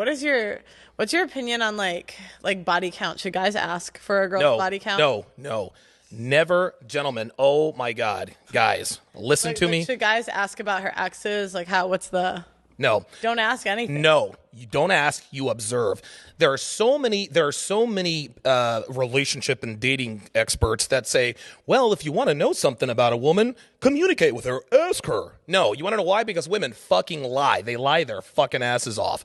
what's your opinion on like body count? Should guys ask for a girl's body count? No. Never, gentlemen. Oh my God. Guys, listen to me. Should guys ask about her exes? Like what's the... No. Don't ask anything. No, you don't ask, you observe. There are so many relationship and dating experts that say, well, if you want to know something about a woman, communicate with her, ask her. No, you want to know why? Because women fucking lie. They lie their fucking asses off.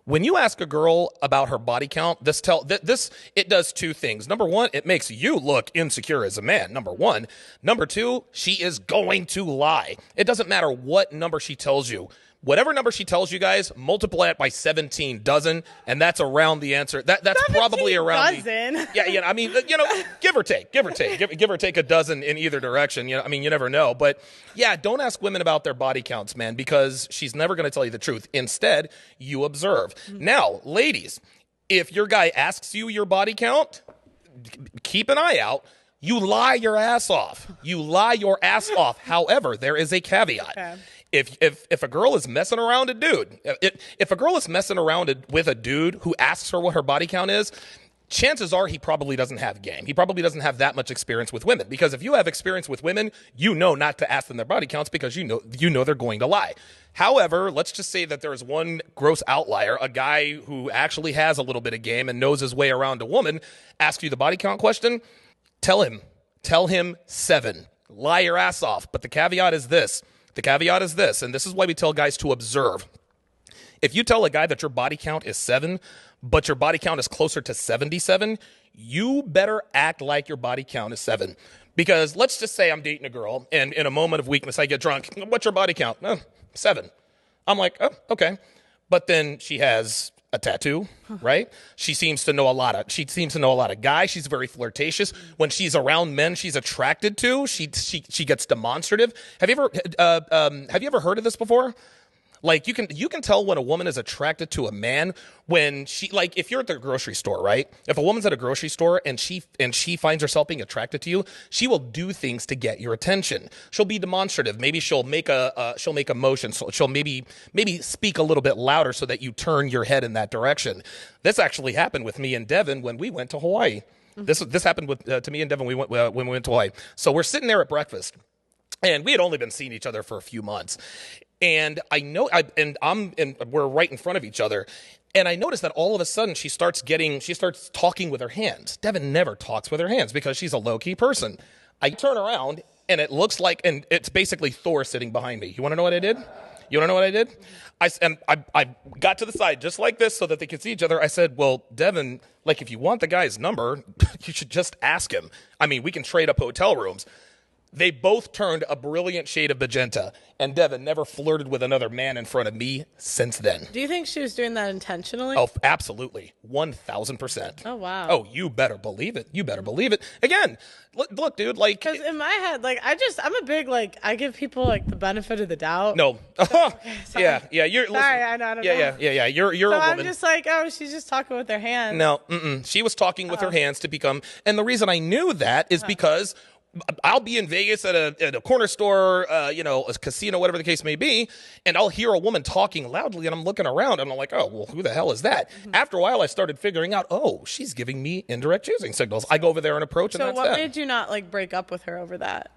When you ask a girl about her body count, it does two things. Number one, it makes you look insecure as a man, number one. Number two, she is going to lie. It doesn't matter what number she tells you. Whatever number she tells you guys, multiply it by 17 dozen, and that's around the answer. That's probably around dozen. Yeah. I mean, give or take a dozen in either direction. I mean, you never know. But yeah, don't ask women about their body counts, man, because she's never going to tell you the truth. Instead, you observe. Mm-hmm. Now, ladies, if your guy asks you your body count, keep an eye out. You lie your ass off. However, there is a caveat. Okay. If a girl is messing around if a girl is messing around with a dude who asks her what her body count is, chances are he probably doesn't have game. He probably doesn't have that much experience with women. Because if you have experience with women, you know not to ask them their body counts because you know they're going to lie. However, let's just say that there is one gross outlier, a guy who actually has a little bit of game and knows his way around a woman, asks you the body count question, tell him 7. Lie your ass off. But the caveat is this, and this is why we tell guys to observe. If you tell a guy that your body count is 7, but your body count is closer to 77, you better act like your body count is 7. Because let's just say I'm dating a girl, and in a moment of weakness, I get drunk. What's your body count? 7. I'm like, oh, okay. But then she has a tattoo, right? She seems to know a lot of guys. She's very flirtatious. When she's around men she's attracted to, she gets demonstrative. Have you ever heard of this before? Like you can tell when a woman is attracted to a man when if you're at the grocery store, right? If a woman's at a grocery store and she finds herself being attracted to you, she will do things to get your attention. She'll be demonstrative. Maybe she'll make a motion. So she'll maybe speak a little bit louder so that you turn your head in that direction. This actually happened with me and Devin when we went to Hawaii. Mm-hmm. This happened to me and Devin when we went to Hawaii. So we're sitting there at breakfast, and we had only been seeing each other for a few months. And we're right in front of each other. And I noticed that all of a sudden she starts talking with her hands. Devin never talks with her hands because she's a low-key person. I turn around and and it's basically Thor sitting behind me. You want to know what I did? I got to the side just like this so that they could see each other. I said, well, Devin, if you want the guy's number, you should just ask him. I mean, we can trade up hotel rooms. They both turned a brilliant shade of magenta, and Devin never flirted with another man in front of me since then. Do you think she was doing that intentionally? Oh, absolutely. 1,000%. Oh, wow. Oh, you better believe it. Again, look, dude, because in my head, I'm a big, I give people, the benefit of the doubt. No. So, yeah. You're, sorry, I don't know. Yeah. You're so a woman. I'm just she's just talking with her hands. No, she was talking with her hands to become, and the reason I knew that is because I'll be in Vegas at a corner store, a casino, whatever the case may be, and I'll hear a woman talking loudly, and I'm looking around, and I'm like, oh, well, who the hell is that? Mm-hmm. After a while, I started figuring out, oh, she's giving me indirect choosing signals. I go over there and approach, and that's that. So what made you not, break up with her over that?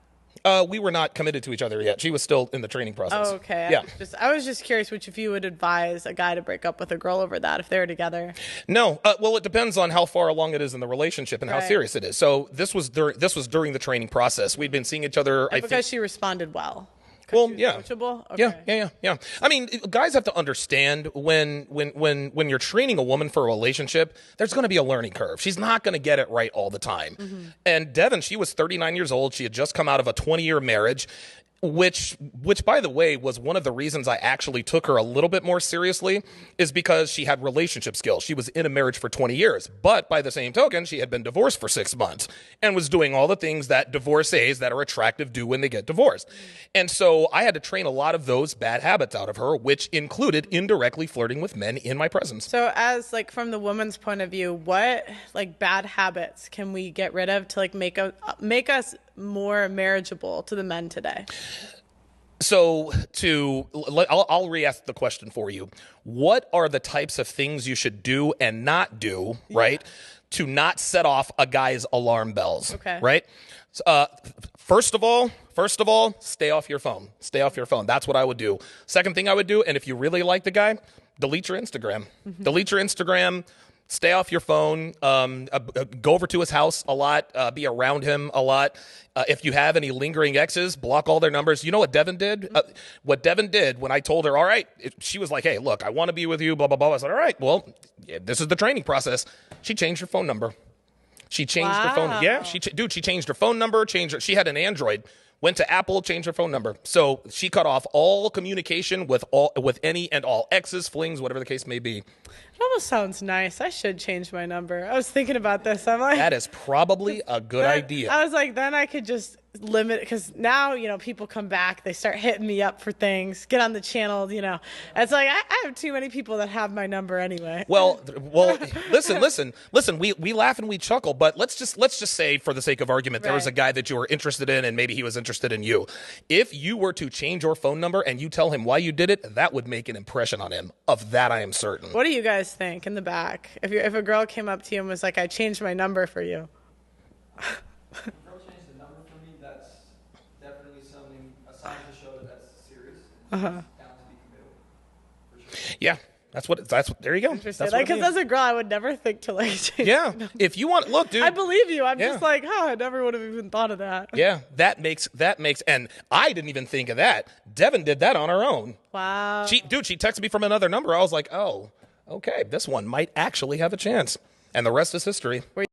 We were not committed to each other yet. She was still in the training process. Oh, okay. Yeah. I was just curious if you would advise a guy to break up with a girl over that if they're together. No. Well, it depends on how far along it is in the relationship and how serious it is. So this was during the training process. We'd been seeing each other. Because she responded well. Well, yeah. Coachable? Okay. Yeah. I mean, guys have to understand when you're training a woman for a relationship, there's going to be a learning curve. She's not going to get it right all the time. Mm-hmm. And Devin, she was 39 years old. She had just come out of a 20-year marriage. Which, by the way, was one of the reasons I actually took her a little bit more seriously, is because she had relationship skills. She was in a marriage for 20 years, but by the same token, she had been divorced for 6 months and was doing all the things that divorcees that are attractive do when they get divorced. And so I had to train a lot of those bad habits out of her, which included indirectly flirting with men in my presence. So as from the woman's point of view, what bad habits can we get rid of to make us more marriageable to the men today? So I'll re-ask the question for you. What are the types of things you should do and not do, right, to not set off a guy's alarm bells? Okay. Right. First of all, stay off your phone. Stay off your phone. That's what I would do. Second thing I would do, and if you really like the guy, delete your Instagram. Delete your Instagram. Stay off your phone. Go over to his house a lot. Be around him a lot. If you have any lingering exes, block all their numbers. You know what Devin did? What Devin did when I told her, all right, she was like, hey, look, I want to be with you, blah, blah, blah. I said, all right, well, yeah, this is the training process. She changed her phone number. She changed her phone. Yeah, she changed her phone number. She had an Android. Went to Apple, changed her phone number. So she cut off all communication with any and all exes, flings, whatever the case may be. It almost sounds nice. I should change my number. I was thinking about this. I'm like, that is probably a good idea. I was like, then I could just limit, because now, people come back, they start hitting me up for things, get on the channel, It's like, I have too many people that have my number anyway. Well, listen, we laugh and we chuckle, but let's just say, for the sake of argument, there was a guy that you were interested in and maybe he was interested in you. If you were to change your phone number and you tell him why you did it, that would make an impression on him. Of that, I am certain. What do you guys think in the back? If a girl came up to you and was like, I changed my number for you. Down to be committal. For sure. Yeah, that's what. There you go. Interesting. Because as a girl, I would never think to change. Yeah, if you want, look, dude. I believe you. I'm just like, I never would have even thought of that. Yeah, that makes, and I didn't even think of that. Devin did that on her own. Wow. She texted me from another number. I was like, oh, okay, this one might actually have a chance, and the rest is history.